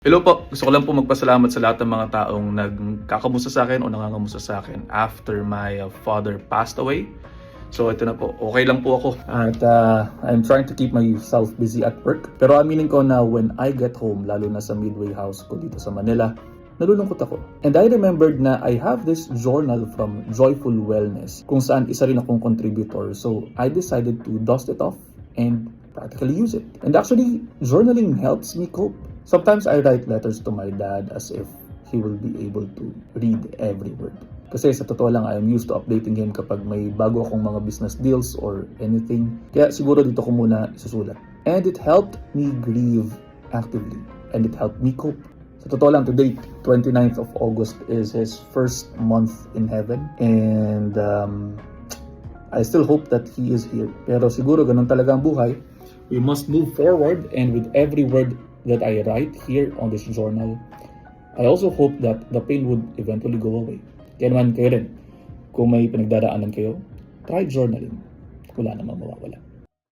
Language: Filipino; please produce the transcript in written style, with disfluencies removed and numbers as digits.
Hello po, gusto ko lang po magpasalamat sa lahat ng mga taong nagkakamusta sa akin o nangangamusta sa akin after my father passed away. So ito na po, okay lang po ako. At I'm trying to keep myself busy at work. Pero aminin ko na when I get home, lalo na sa Midway house ko dito sa Manila, nalulungkot ako. And I remembered na I have this journal from Joyful Wellness kung saan isa rin akong contributor. So I decided to dust it off and practically use it. And actually, journaling helps me cope. Sometimes I write letters to my dad as if he will be able to read every word. Kasi sa totoo lang, I'm used to updating him kapag may bago akong mga business deals or anything. Kaya siguro dito ko muna isusulat. And it helped me grieve actively. And it helped me cope. Sa totoo lang, today, 29th of August is his first month in heaven. And I still hope that he is here. Pero siguro ganun talaga ang buhay. We must move forward, and with every word that I write here on this journal, I also hope that the pain would eventually go away. Kaya naman kayo rin, kung may pinagdaraanan kayo, try journaling. Wala namang mawawala.